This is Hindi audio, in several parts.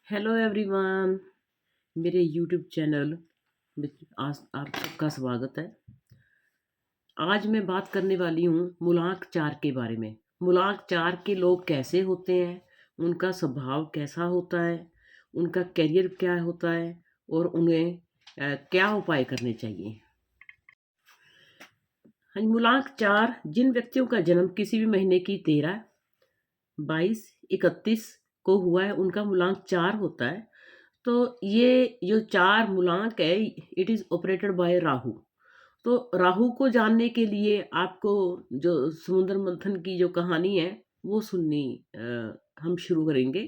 Hello everyone. मेरे यूट्यूब चैनल में आज आप सबका स्वागत है। आज मैं बात करने वाली हूँ मुलांक चार के बारे में। मुलांक चार के लोग कैसे होते हैं, उनका स्वभाव कैसा होता है, उनका करियर क्या होता है और उन्हें क्या उपाय करने चाहिए। हाँ, मुलांक चार जिन व्यक्तियों का जन्म किसी भी महीने की 13, 22, 31 को हुआ है, उनका मुलांक चार होता है। तो ये जो चार मूलांक है, it is operated by Rahu. तो राहु को जानने के लिए आपको जो समुद्र मंथन की जो कहानी है वो सुननी हम शुरू करेंगे।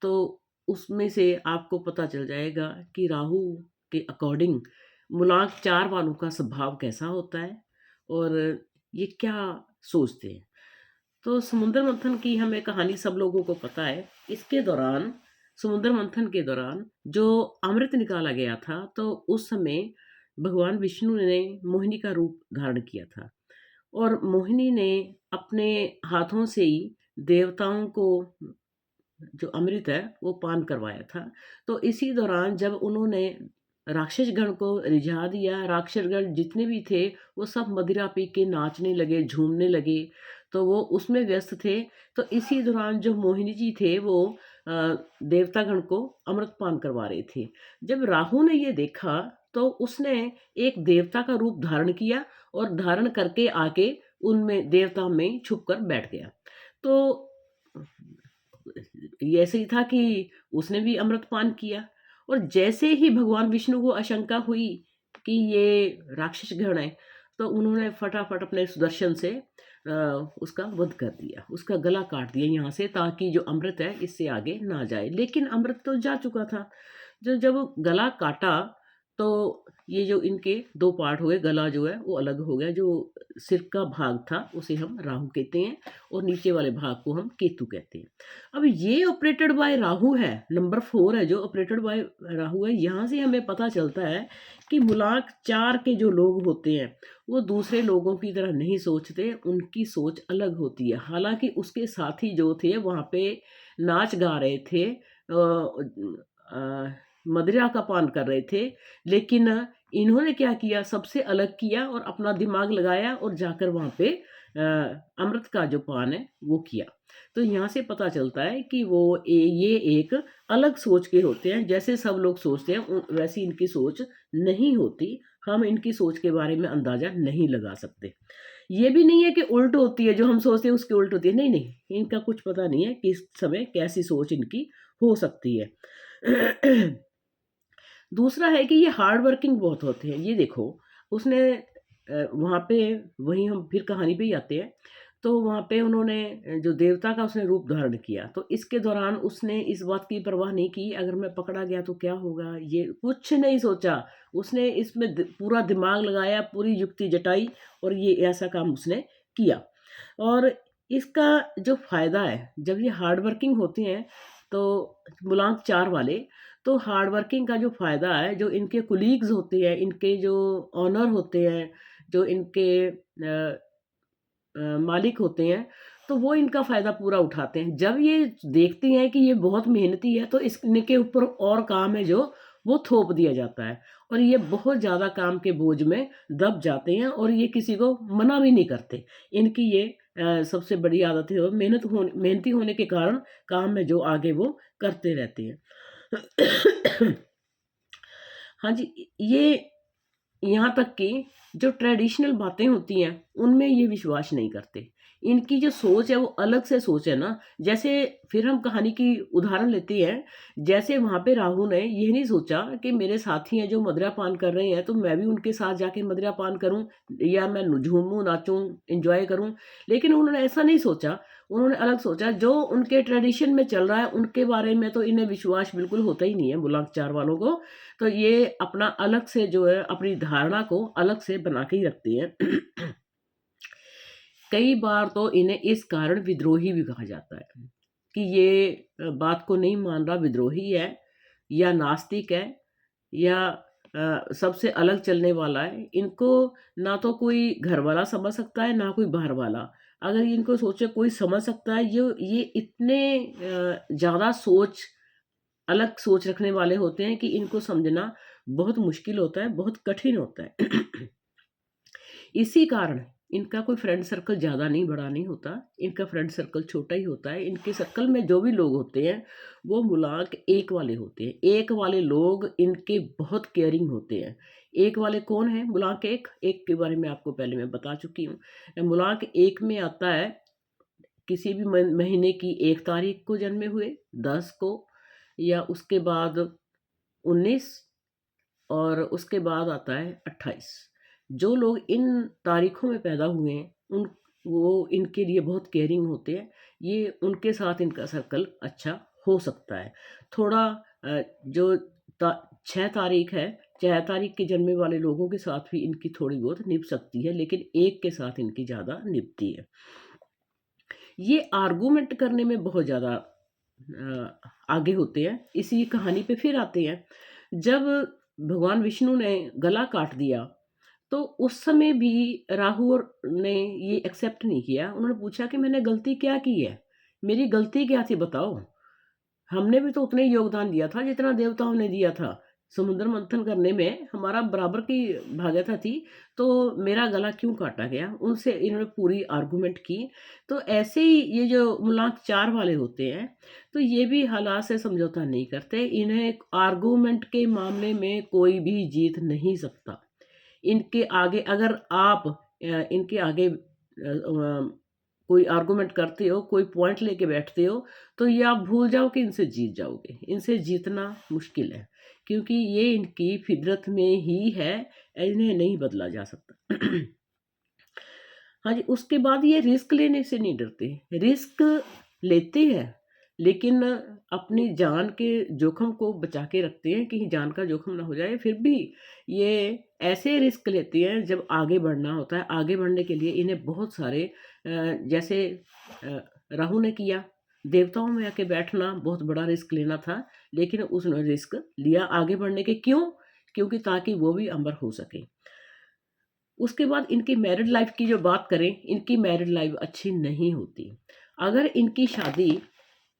तो उसमें से आपको पता चल जाएगा कि राहु के अकॉर्डिंग मूलांक चार वालों का स्वभाव कैसा होता है और ये क्या सोचते हैं। तो समुद्र मंथन की हमें कहानी सब लोगों को पता है। इसके दौरान, समुद्र मंथन के दौरान जो अमृत निकाला गया था, तो उस समय भगवान विष्णु ने मोहिनी का रूप धारण किया था और मोहिनी ने अपने हाथों से ही देवताओं को जो अमृत है वो पान करवाया था। तो इसी दौरान जब उन्होंने राक्षस गण को रिझा दिया, राक्षस गण जितने भी थे वो सब मदिरा पी के नाचने लगे, झूमने लगे। तो वो उसमें व्यस्त थे। तो इसी दौरान जो मोहिनी जी थे वो देवतागण को अमृत पान करवा रहे थे। जब राहु ने ये देखा तो उसने एक देवता का रूप धारण किया और धारण करके आके उनमें देवता में छुप कर बैठ गया। तो ये ऐसे ही था कि उसने भी अमृत पान किया और जैसे ही भगवान विष्णु को आशंका हुई कि ये राक्षस गण है, तो उन्होंने फटाफट अपने सुदर्शन से उसका वध कर दिया, उसका गला काट दिया यहाँ से, ताकि जो अमृत है इससे आगे ना जाए। लेकिन अमृत तो जा चुका था। जो जब गला काटा तो ये जो इनके दो पार्ट हुए, गला जो है वो अलग हो गया। जो सिर का भाग था उसे हम राहु कहते हैं और नीचे वाले भाग को हम केतु कहते हैं। अब ये ऑपरेटेड बाय राहु है, नंबर 4 है जो ऑपरेटेड बाय राहु है। यहाँ से हमें पता चलता है कि मुलाक चार के जो लोग होते हैं वो दूसरे लोगों की तरह नहीं सोचते, उनकी सोच अलग होती है। हालांकि उसके साथी जो थे वहाँ पे नाच गा रहे थे, मदिरा का पान कर रहे थे, लेकिन इन्होंने क्या किया, सबसे अलग किया और अपना दिमाग लगाया और जाकर वहाँ पे अमृत का जो पान है वो किया। तो यहाँ से पता चलता है कि ये एक अलग सोच के होते हैं। जैसे सब लोग सोचते हैं वैसी इनकी सोच नहीं होती। हम इनकी सोच के बारे में अंदाजा नहीं लगा सकते। ये भी नहीं है कि उल्ट होती है, जो हम सोचते हैं उसकी उल्ट होती है। नहीं नहीं, इनका कुछ पता नहीं है कि इस समय कैसी सोच इनकी हो सकती है। दूसरा है कि ये हार्ड वर्किंग बहुत होते हैं। ये देखो, उसने वहाँ पे, वहीं हम फिर कहानी पे ही आते हैं। तो वहाँ पे उन्होंने जो देवता का उसने रूप धारण किया, तो इसके दौरान उसने इस बात की परवाह नहीं की अगर मैं पकड़ा गया तो क्या होगा, ये कुछ नहीं सोचा। उसने इसमें पूरा दिमाग लगाया, पूरी युक्ति जटाई और ये ऐसा काम उसने किया। और इसका जो फायदा है, जब ये हार्ड वर्किंग होते हैं तो मुलांक चार वाले, तो हार्ड वर्किंग का जो फ़ायदा है, जो इनके कुलीग्स होते हैं, इनके जो ऑनर होते हैं, जो इनके मालिक होते हैं, तो वो इनका फ़ायदा पूरा उठाते हैं। जब ये देखते हैं कि ये बहुत मेहनती है तो इनके ऊपर और काम है जो वो थोप दिया जाता है और ये बहुत ज़्यादा काम के बोझ में दब जाते हैं और ये किसी को मना भी नहीं करते। इनकी ये सबसे बड़ी आदत है, मेहनती होने के कारण काम में जो आगे वो करते रहते हैं। हाँ जी, ये यहाँ तक कि जो ट्रेडिशनल बातें होती हैं, उनमें ये विश्वास नहीं करते। इनकी जो सोच है वो अलग से सोच है ना। जैसे फिर हम कहानी की उदाहरण लेते हैं। जैसे वहाँ पे राहु ने ये नहीं सोचा कि मेरे साथी हैं जो मदिरा पान कर रहे हैं तो मैं भी उनके साथ जाके मदिरा पान करूँ या मैं झूमूँ, नाचूँ, एन्जॉय करूँ। लेकिन उन्होंने ऐसा नहीं सोचा, उन्होंने अलग सोचा। जो उनके ट्रेडिशन में चल रहा है उनके बारे में तो इन्हें विश्वास बिल्कुल होता ही नहीं है, बुलाक चार वालों को। तो ये अपना अलग से जो है अपनी धारणा को अलग से बना के ही रखते हैं। कई बार तो इन्हें इस कारण विद्रोही भी कहा जाता है कि ये बात को नहीं मान रहा, विद्रोही है या नास्तिक है या सबसे अलग चलने वाला है। इनको ना तो कोई घर वाला समझ सकता है ना कोई बाहर वाला। अगर इनको सोचे कोई समझ सकता है, ये इतने ज़्यादा सोच अलग सोच रखने वाले होते हैं कि इनको समझना बहुत मुश्किल होता है, बहुत कठिन होता है। इसी कारण इनका कोई फ्रेंड सर्कल ज़्यादा नहीं बड़ा नहीं होता, इनका फ्रेंड सर्कल छोटा ही होता है। इनके सर्कल में जो भी लोग होते हैं वो मूलांक 1 वाले होते हैं। 1 वाले लोग इनके बहुत केयरिंग होते हैं। 1 वाले कौन हैं? मूलांक 1, 1 के बारे में आपको पहले मैं बता चुकी हूँ। मूलांक 1 में आता है किसी भी महीने की 1 तारीख को जन्मे हुए, 10 को, या उसके बाद 19, और उसके बाद आता है 28। जो लोग इन तारीखों में पैदा हुए हैं उन वो इनके लिए बहुत केयरिंग होते हैं। ये उनके साथ इनका सर्कल अच्छा हो सकता है। थोड़ा जो 6 तारीख है, 6 तारीख के जन्मे वाले लोगों के साथ भी इनकी थोड़ी बहुत निभ सकती है, लेकिन 1 के साथ इनकी ज़्यादा निभती है। ये आर्गूमेंट करने में बहुत ज़्यादा आगे होते हैं। इसी कहानी पे फिर आते हैं। जब भगवान विष्णु ने गला काट दिया तो उस समय भी राहु और ने ये एक्सेप्ट नहीं किया। उन्होंने पूछा कि मैंने गलती क्या की है? मेरी गलती क्या थी बताओ? हमने भी तो उतना ही योगदान दिया था जितना देवताओं ने दिया था। समुद्र मंथन करने में हमारा बराबर की भागीदारी थी, तो मेरा गला क्यों काटा गया? उनसे इन्होंने पूरी आर्गुमेंट की। तो ऐसे ही ये जो मूलांक 4 वाले होते हैं, तो ये भी हालात से समझौता नहीं करते। इन्हें आर्गुमेंट के मामले में कोई भी जीत नहीं सकता। इनके आगे अगर आप इनके आगे कोई आर्गुमेंट करते हो, कोई पॉइंट लेके बैठते हो, तो ये आप भूल जाओ कि इनसे जीत जाओगे। इनसे जीतना मुश्किल है, क्योंकि ये इनकी फितरत में ही है, इन्हें नहीं बदला जा सकता। हाँ जी, उसके बाद ये रिस्क लेने से नहीं डरते। रिस्क लेते हैं, लेकिन अपनी जान के जोखिम को बचा के रखते हैं, कहीं जान का जोखिम ना हो जाए। फिर भी ये ऐसे रिस्क लेते हैं जब आगे बढ़ना होता है। आगे बढ़ने के लिए इन्हें बहुत सारे जैसे राहु ने किया, देवताओं में आके बैठना बहुत बड़ा रिस्क लेना था, लेकिन उसने रिस्क लिया आगे बढ़ने के। क्यों? क्योंकि ताकि वो भी अमर हो सके। उसके बाद इनकी मैरिड लाइफ की जो बात करें, इनकी मैरिड लाइफ अच्छी नहीं होती। अगर इनकी शादी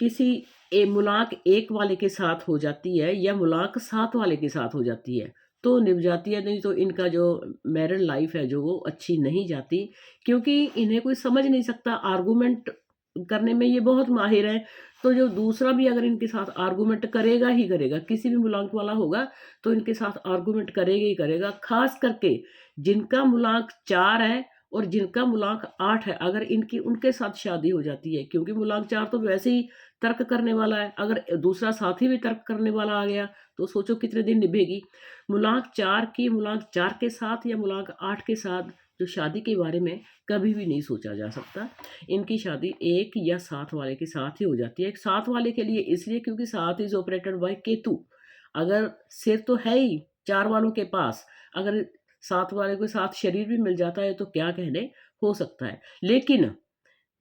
किसी मूलांक 1 वाले के साथ हो जाती है या मूलांक 7 वाले के साथ हो जाती है, तो निभ जाती है, नहीं तो इनका जो मैरिड लाइफ है जो वो अच्छी नहीं जाती, क्योंकि इन्हें कोई समझ नहीं सकता। आर्गुमेंट करने में ये बहुत माहिर है। तो जो दूसरा भी अगर इनके साथ आर्गुमेंट करेगा ही करेगा, किसी भी मूलांक वाला होगा तो इनके साथ आर्गुमेंट करेगा ही करेगा। खास करके जिनका मूलांक 4 है और जिनका मूलांक 8 है, अगर इनकी उनके साथ शादी हो जाती है, क्योंकि मूलांक 4 तो वैसे ही तर्क करने वाला है, अगर दूसरा साथी भी तर्क करने वाला आ गया तो सोचो कितने दिन निभेगी। मूलांक 4 की मूलांक 4 के साथ या मूलांक 8 के साथ जो शादी के बारे में कभी भी नहीं सोचा जा सकता। इनकी शादी 1 या 7 वाले के साथ ही हो जाती है। 7 वाले के लिए इसलिए क्योंकि 7 इज ऑपरेटेड बाय केतु। अगर सिर तो है ही 4 वालों के पास, अगर 7 वाले के साथ शरीर भी मिल जाता है तो क्या कहने हो सकता है। लेकिन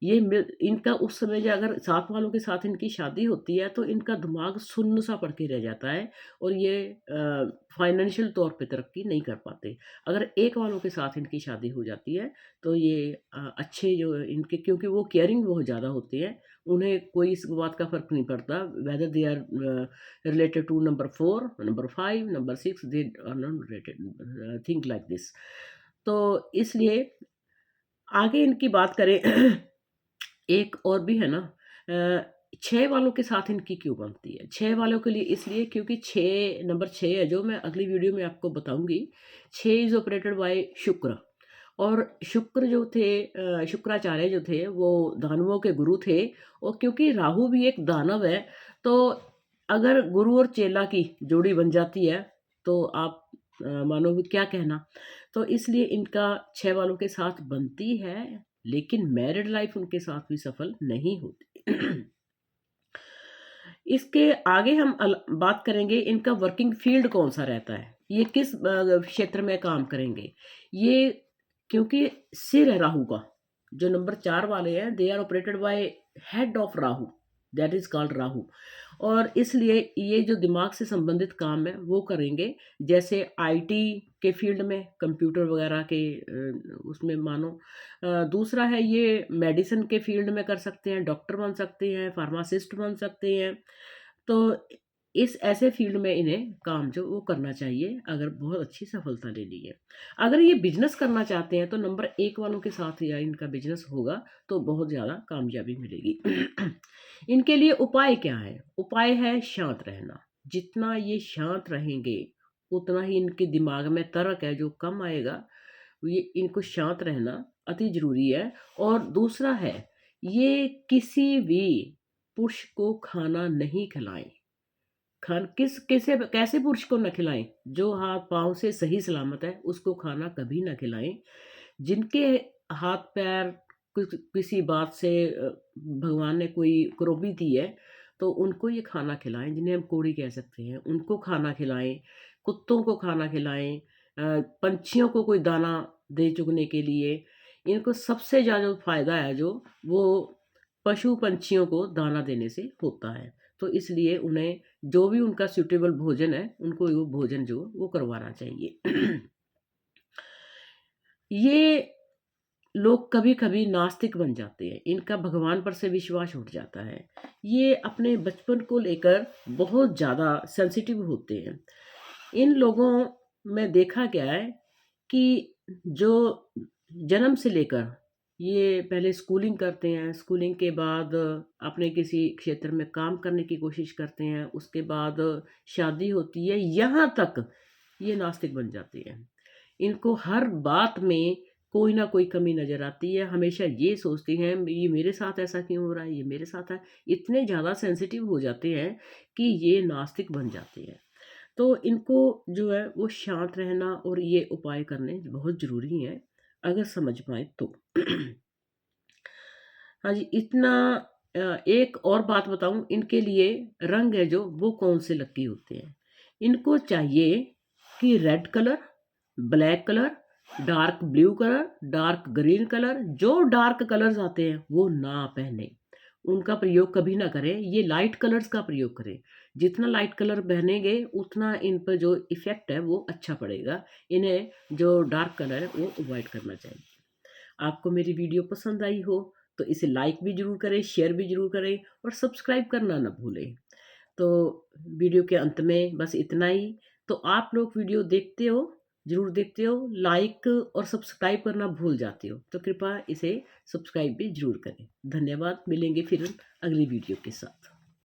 ये इनका उस समय जो अगर 7 वालों के साथ इनकी शादी होती है तो इनका दिमाग सुन्न सा पड़ के रह जाता है, और ये फाइनेंशियल तौर पे तरक्की नहीं कर पाते। अगर 1 वालों के साथ इनकी शादी हो जाती है तो ये अच्छे जो इनके, क्योंकि वो केयरिंग बहुत ज़्यादा होती है, उन्हें कोई इस बात का फ़र्क नहीं पड़ता whether they are related to number 4, number 5, number 6, they are not related, think like this. तो इसलिए आगे इनकी बात करें। एक और भी है ना, 6 वालों के साथ इनकी क्यों बनती है? 6 वालों के लिए इसलिए क्योंकि 6 नंबर 6 है, जो मैं अगली वीडियो में आपको बताऊँगी। 6 इज़ ऑपरेटेड बाय शुक्र, और शुक्र जो थे, शुक्राचार्य जो थे वो दानवों के गुरु थे, और क्योंकि राहु भी एक दानव है, तो अगर गुरु और चेला की जोड़ी बन जाती है तो आप मानोगे क्या कहना। तो इसलिए इनका 6 वालों के साथ बनती है, लेकिन मैरिड लाइफ उनके साथ भी सफल नहीं होती। इसके आगे हम बात करेंगे इनका वर्किंग फील्ड कौन सा रहता है, ये किस क्षेत्र में काम करेंगे। ये क्योंकि सिर है राहु का, जो नंबर 4 वाले हैं they are operated by head of Rahu, that is called Rahu. और इसलिए ये जो दिमाग से संबंधित काम है वो करेंगे, जैसे आईटी के फील्ड में, कंप्यूटर वगैरह के उसमें मानो। दूसरा है ये मेडिसिन के फील्ड में कर सकते हैं, डॉक्टर बन सकते हैं, फार्मासिस्ट बन सकते हैं। तो इस ऐसे फील्ड में इन्हें काम जो वो करना चाहिए अगर बहुत अच्छी सफलता लेनी है। अगर ये बिजनेस करना चाहते हैं तो नंबर 1 वालों के साथ या इनका बिजनेस होगा तो बहुत ज़्यादा कामयाबी मिलेगी। इनके लिए उपाय क्या है? उपाय है शांत रहना। जितना ये शांत रहेंगे, उतना ही इनके दिमाग में तर्क है जो कम आएगा। ये इनको शांत रहना अति ज़रूरी है। और दूसरा है, ये किसी भी पुरुष को खाना नहीं खिलाएँ। खान किस कैसे कैसे पुरुष को न खिलाएँ? जो हाथ-पाँव से सही सलामत है, उसको खाना कभी ना खिलाएँ। जिनके हाथ-पैर किसी बात से भगवान ने कोई कुरीति दी है, तो उनको ये खाना खिलाएँ, जिन्हें हम कोढ़ी कह सकते हैं, उनको खाना खिलाएँ, कुत्तों को खाना खिलाएँ, पंछियों को कोई दाना दे चुगने के लिए। इनको सबसे ज़्यादा जो फ़ायदा है वो पशु-पंछियों को दाना देने से होता है। तो इसलिए उन्हें जो भी उनका सूटेबल भोजन है, उनको वो भोजन जो वो करवाना चाहिए। ये लोग कभी-कभी नास्तिक बन जाते हैं, इनका भगवान पर से विश्वास उठ जाता है। ये अपने बचपन को लेकर बहुत ज़्यादा सेंसिटिव होते हैं। इन लोगों में देखा गया है कि जो जन्म से लेकर ये पहले स्कूलिंग करते हैं, स्कूलिंग के बाद अपने किसी क्षेत्र में काम करने की कोशिश करते हैं, उसके बाद शादी होती है, यहाँ तक ये नास्तिक बन जाते हैं। इनको हर बात में कोई ना कोई कमी नज़र आती है, हमेशा ये सोचती हैं ये मेरे साथ ऐसा क्यों हो रहा है, ये मेरे साथ है। इतने ज़्यादा सेंसिटिव हो जाते हैं कि ये नास्तिक बन जाते हैं। तो इनको जो है वो शांत रहना और ये उपाय करने बहुत ज़रूरी हैं, अगर समझ पाएँ तो। हाँ जी, इतना एक और बात बताऊँ, इनके लिए रंग है जो वो कौन से लकी होते हैं। इनको चाहिए कि red colour, black colour, dark blue colour, dark green colour, जो डार्क कलर्स आते हैं वो ना पहने। उनका प्रयोग कभी ना करें, ये लाइट कलर्स का प्रयोग करें। जितना लाइट कलर पहनेंगे उतना इन पर जो इफ़ेक्ट है वो अच्छा पड़ेगा। इन्हें जो डार्क कलर है वो अवॉइड करना चाहिए। आपको मेरी वीडियो पसंद आई हो तो इसे लाइक भी ज़रूर करें, शेयर भी ज़रूर करें और सब्सक्राइब करना ना भूलें। तो वीडियो के अंत में बस इतना ही। तो आप लोग वीडियो देखते हो, ज़रूर देखते हो, लाइक और सब्सक्राइब करना भूल जाते हो, तो कृपया इसे सब्सक्राइब भी ज़रूर करें। धन्यवाद, मिलेंगे फिर अगली वीडियो के साथ।